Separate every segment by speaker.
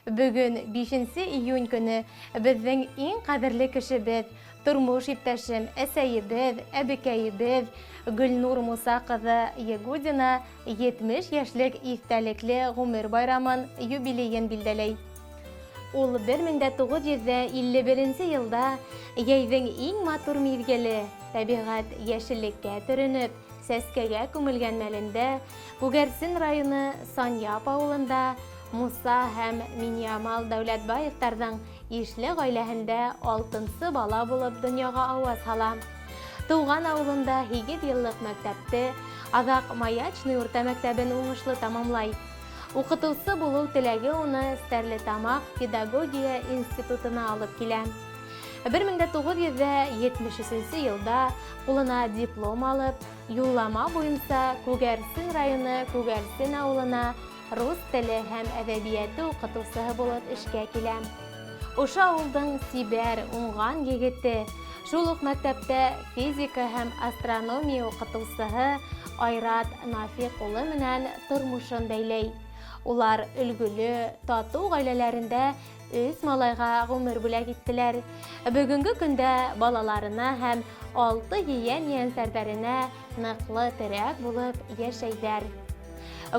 Speaker 1: Бүгін 5 июнь көне безнең иң кадерле кешебез, тормыш иптәшем, әсәебез, әбекәебез Гөлнур Муса кызы Ягудина 70 яшьлек истәлекле гомер байрамын юбилеен билдәләй. Ул 1951 елда яйдың иң матур мизгеле, табигать яшеллеккә төренеп, сәскәгә күмелгән мәлендә Күгәрсен районы Саньяп авылында Муса һәм Миньямал Дәүләтбаевтарның ишле гаиләһендә 6нчы бала булып дөньяга аваз сала. Туган авылында 8 еллык мәктәпте, азак Маячный урта мәктәбен уңышлы тамамлай. Укытучы булу теләге уны Стәрлетамак педагогия институтына алып килә. 1973 елда кулына диплом алып, юллама буенча Күгәрсен районы Күгәрсен авылына рус теле һәм әдәбияты укытучысы булып эшкә килә. Ошо авылдың сибәр, уңган егете, шул ук мәктәптә физика һәм астрономия укытучысы Айрат Нафиҡ улы менән тормышын бәйләй. Улар өлгөлө, тату гаиләләрендә 3 малайга гомер бүләк иттеләр. Бүгенге көндә балаларына һәм 6 ейән-ейәнсәрҙәренә ныҡлы терәк булып йәшәйҙәр.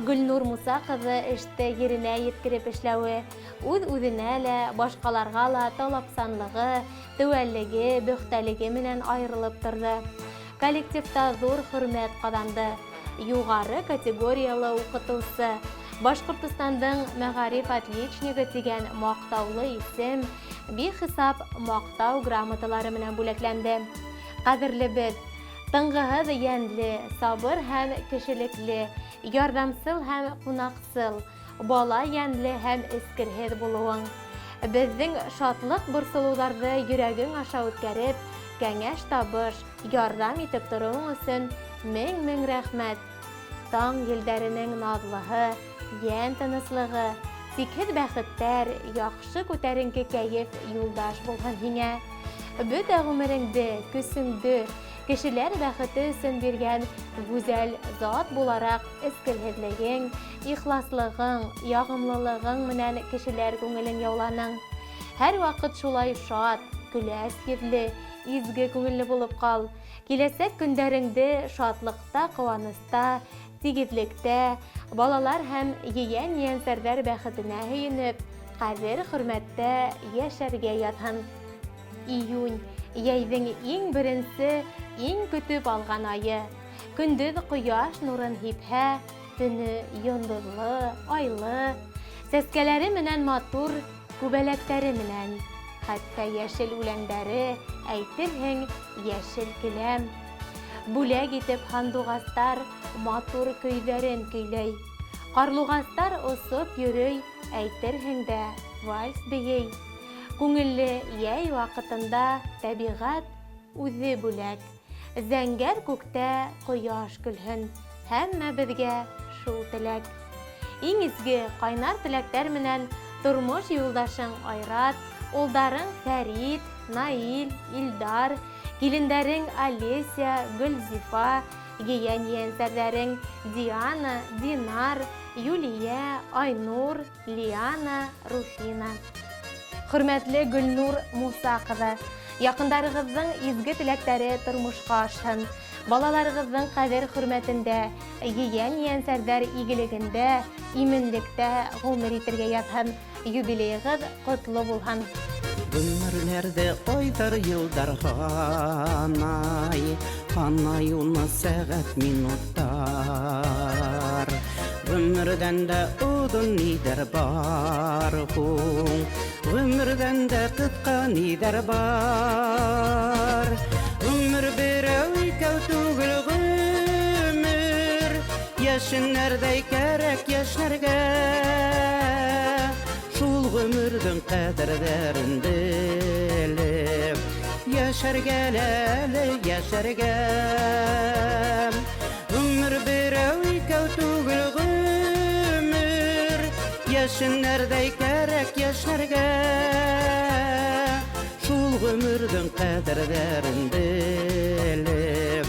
Speaker 1: Гөлнур Муса кызы эште еренә еткереп эшләүе, үҙ-үҙенә лә, башҡаларға ла талапсанлығы, теүәллеге, бөхтәлеге менән айырылып торҙо. Коллективта зур хөрмәт ҡаҙанды. Юғары категориялы уҡытыусы, Башҡортостандың мәғариф отличнигы тигән маҡтаулы исем, бихисап маҡтау грамоталары менән бүләкләнде. Ҡәҙерлебеҙ, тынғыһыҙ йәнле, сабыр һәм кешелекле, ярҙамсыл һәм ҡунаҡсыл, бала йәнле һәм эскерһеҙ булыуың. Беҙҙең шатлыҡ борсолоуҙарҙы йөрәгең аша үткәреп, кәңәш табыш, ярҙам итеп тороуың өсөн мең рәхмәт. Таң елдәренең наҙлыһы, йән тыныслығы, сикһеҙ бәхеттәр, яҡшы күтәренке кәйеф юлдаш булһын һиңә. Бөтә ғүмереңде, көсөңдө, кешеләр бәхете өсөн биргән гүзәл зат булараҡ эскерһеҙлегең, ихласлығың, яғымлылығың менән кешеләр күңелен яуланың. Һәр ваҡыт шулай шат, көләс йөҙлө, изге күңелле булып ҡал. Киләсәк көндәреңде шатлыҡта, ҡыуаныста, тигеҙлектә, балалар һәм ейән-ейәнсәрҙәр бәхетенә һөйөнөп, ҡәҙер-хөрмәттә йәшәргә ятһын. Июнь, йәйҙең иң беренсе, иң көтөп алған айы. Көндөҙ ҡояш нурын һипһә, төнө йондоҙлы, айлы, сәскәләре менән матур, күбәләктәре менән. Хәтта йәшел үләндәре, әйтерһең, йәшел келәм. Бүләк итеп һандуғастар матур көйҙәрен көйләй. Ҡарлуғастар осоп йөрөй, әйтерһең дә вальс бейей. Күңелле йәй ваҡытында тәбиғәт үҙе бүләк. Зәңгәр күктә ҡояш көлһөн, һәммәбеҙгә шул теләк. Иң изге ҡайнар теләктәр менән тормош юлдашың Айрат, улдарың Фәрит, Наил, Илдар, килендәрең Олеся, Гөлзифа, ейән-ейәнсәрҙәрең Диана, Динар, Юлия, Айнур, Лиана, Руфина. Хөрмәтле Гөлнур Муса ҡыҙы, яҡындарығыҙҙың изге теләктәре тормошҡа ашһын. Балаларығыҙҙың ҡәҙер-хөрмәтендә, ейән-ейәнсәрҙәр игелегендә, именлектә ғүмер итергә яҙһын. Юбилейығыҙ ҡотло булһын.
Speaker 2: Гөмөрләрҙе айҙар, йылдар һанай уны сәғәт, минуттар. Гөмөрҙән дә оҙон ниҙәр бар һуң, гөмөрҙән дә ҡыҫҡа ниҙәр бар. Гөмөр берәү икәү түгел гөмөр, йәшеннәрҙәй кәрәк йәшнәргә. Шул гөмөрҙөң ҡәҙерҙәрен белеп, йәшәргә ләле йәшәргә. Гөмөр берәү икәү түгел гөмөр, йәшеннәрҙәй кәрәк йәшнәргә. Шул гөмөрҙөң ҡәҙерҙәрен белеп,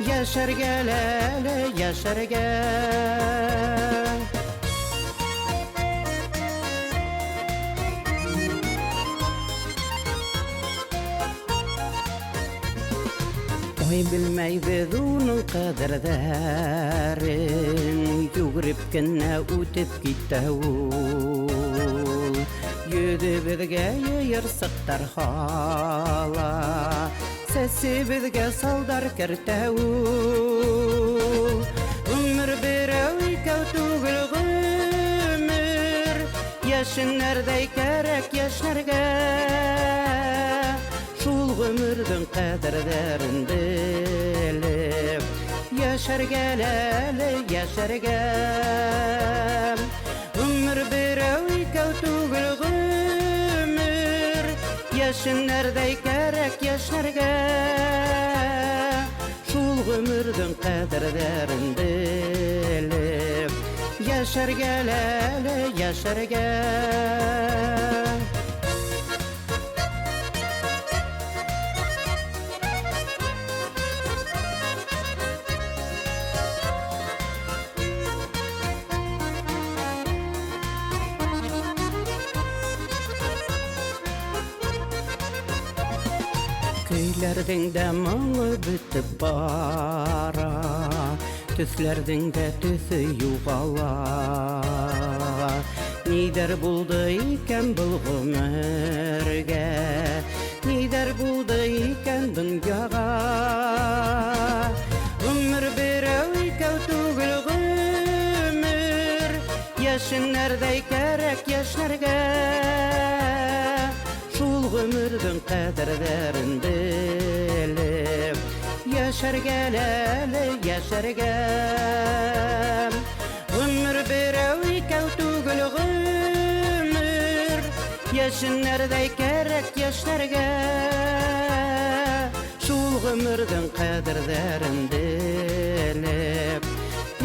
Speaker 2: йәшәргә ләле йәшәргә. bilmeydi onun kaderlerin Yugurip genne utip gitti ul Yüdü bizge yayırsıktar hala Sesi bizge saldar kerte ul Ömür birev ikev ömür Yaşın nerede kerek yaşlarga Şul ömürdün kaderlerin bilip Yaşar geleli yaşar gel Ömür birev ikev ömür Yaşın nerede kerek yaşlarga Şul ömürdün kaderlerin bilip Yaşar geleli yaşar gel Köylerdin de malı bitip bara Tüslerdin de tüsü yuvala Nider buldu iken bul ömürge Nider buldu iken dünyaga Ömür birev ikev tugul ömür Yaşın nerede kerek yaşlarga Şul ömürdün kaderlerin bilip Yaşar geleli yaşar gel Ömür birev ikev tugul ömür Yaşın nerede kerek yaşlarga Şul ömürdün kaderlerin bilip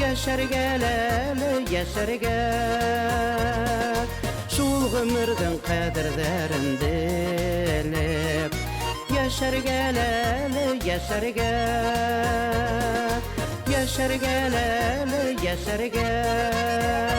Speaker 2: Yaşar geleli yaşar gel Şul ömürdün kaderlerin bilip Yaşar geleli yaşar gel Yaşar geleli yaşar gel